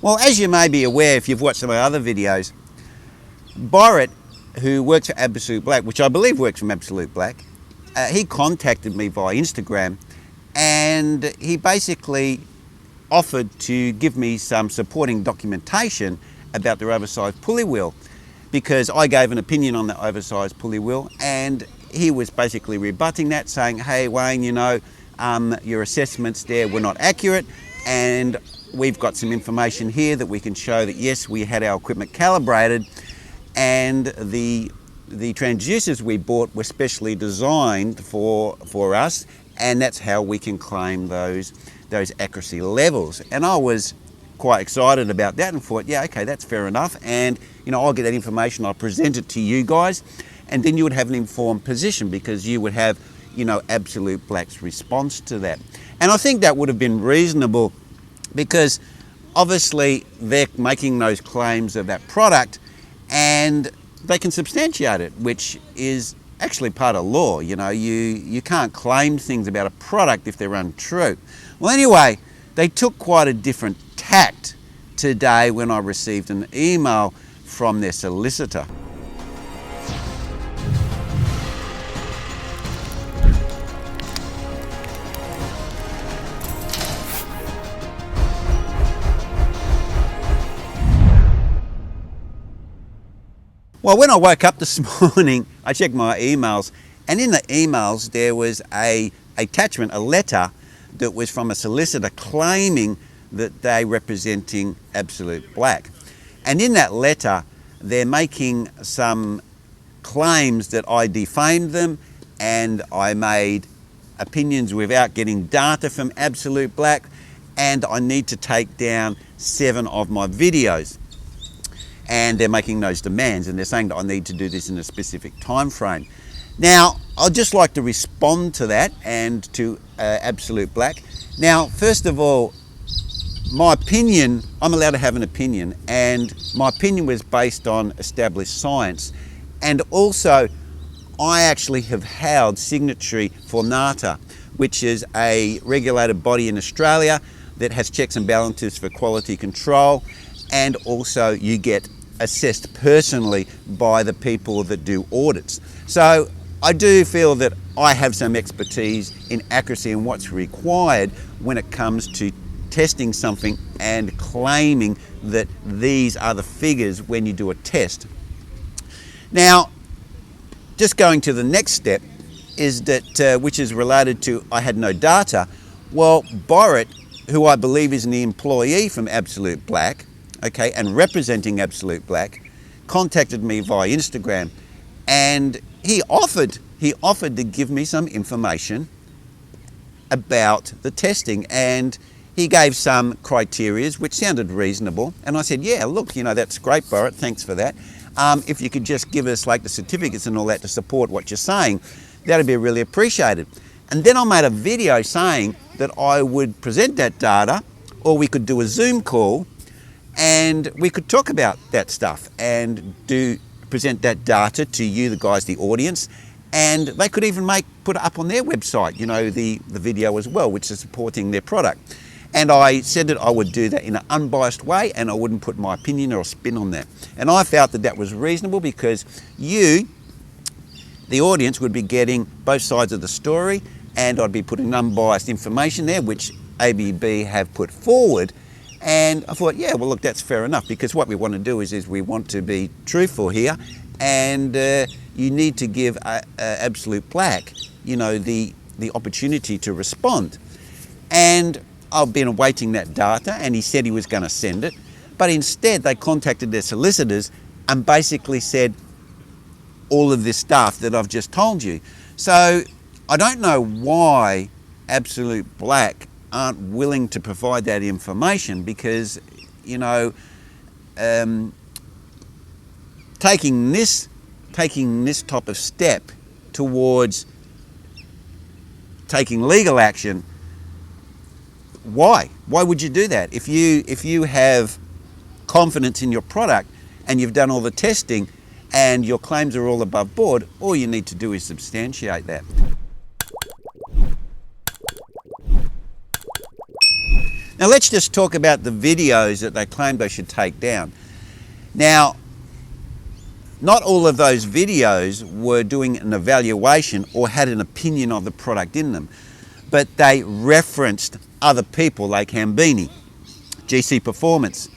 Well, as you may be aware if you've watched some of my other videos, Borat, who works for AbsoluteBLACK, which I believe works from AbsoluteBLACK, he contacted me via Instagram, and he basically offered to give me some supporting documentation about their oversized pulley wheel, because I gave an opinion on the oversized pulley wheel, and he was basically rebutting that, saying, hey Wayne, you know, your assessments there were not accurate, and we've got some information here that we can show that yes, we had our equipment calibrated, and the transducers we bought were specially designed for us, and that's how we can claim those accuracy levels. And I was quite excited about that and thought, yeah, okay, that's fair enough, and you know, I'll get that information, I'll present it to you guys, and then you would have an informed position because you would have, you know, AbsoluteBLACK's response to that. And I think that would have been reasonable, because obviously they're making those claims of that product and they can substantiate it, which is actually part of law. You know, you can't claim things about a product if they're untrue. Well, anyway, they took quite a different tact today when I received an email from their solicitor. Well, when I woke up this morning, I checked my emails, and in the emails there was a attachment, a letter that was from a solicitor claiming that they're representing AbsoluteBLACK. And in that letter, they're making some claims that I defamed them and I made opinions without getting data from AbsoluteBLACK, and I need to take down 7 of my videos. And they're making those demands, and they're saying that I need to do this in a specific time frame. Now, I'd just like to respond to that and to AbsoluteBLACK. Now, first of all, my opinion, I'm allowed to have an opinion, and my opinion was based on established science. And also, I actually have held signatory for NATA, which is a regulated body in Australia that has checks and balances for quality control, and also you get assessed personally by the people that do audits. So I do feel that I have some expertise in accuracy and what's required when it comes to testing something and claiming that these are the figures when you do a test. Now, just going to the next step is that, which is related to I had no data. Well, Borat, who I believe is an employee from AbsoluteBLACK, okay, and representing AbsoluteBLACK, contacted me via Instagram, and he offered to give me some information about the testing, and he gave some criterias which sounded reasonable, and I said, yeah, look, you know, that's great, Borat, thanks for that. If you could just give us like the certificates and all that to support what you're saying, that'd be really appreciated. And then I made a video saying that I would present that data, or we could do a Zoom call and we could talk about that stuff and present that data to you, the guys, the audience, and they could even put it up on their website, you know, the video as well, which is supporting their product. And I said that I would do that in an unbiased way, and I wouldn't put my opinion or spin on that. And I felt that that was reasonable, because you, the audience, would be getting both sides of the story, and I'd be putting unbiased information there, which ABB have put forward. And I thought, yeah, well, look, that's fair enough, because what we want to do is we want to be truthful here, and you need to give AbsoluteBLACK, you know, the opportunity to respond. And I've been awaiting that data, and he said he was going to send it, but instead they contacted their solicitors and basically said all of this stuff that I've just told you. So I don't know why AbsoluteBLACK aren't willing to provide that information, because, you know, taking this type of step towards taking legal action, why would you do that? If you have confidence in your product and you've done all the testing and your claims are all above board, all you need to do is substantiate that. Now let's just talk about the videos that they claimed they should take down. Now, not all of those videos were doing an evaluation or had an opinion of the product in them, but they referenced other people like Hambini, GC Performance,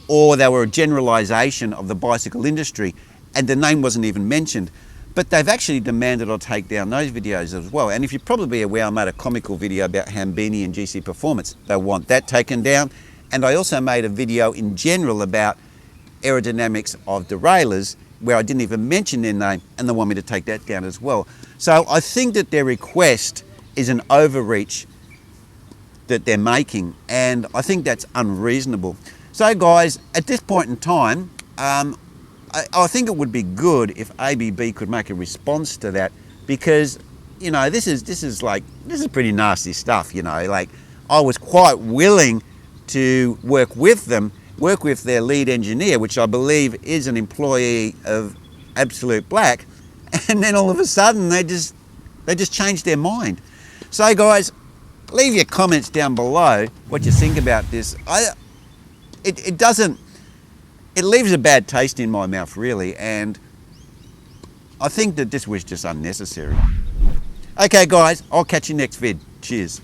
or they were a generalisation of the bicycle industry, and the name wasn't even mentioned. But they've actually demanded I'll take down those videos as well. And if you're probably aware, I made a comical video about Hambini and GC Performance. They want that taken down. And I also made a video in general about aerodynamics of derailleurs, where I didn't even mention their name, and they want me to take that down as well. So I think that their request is an overreach that they're making, and I think that's unreasonable. So guys, at this point in time, I think it would be good if ABB could make a response to that, because, you know, this is pretty nasty stuff, you know. Like, I was quite willing to work with them, work with their lead engineer, which I believe is an employee of AbsoluteBLACK, and then all of a sudden they just changed their mind. So guys, leave your comments down below what you think about this. It leaves a bad taste in my mouth, really, and I think that this was just unnecessary. Okay guys, I'll catch you next vid. Cheers.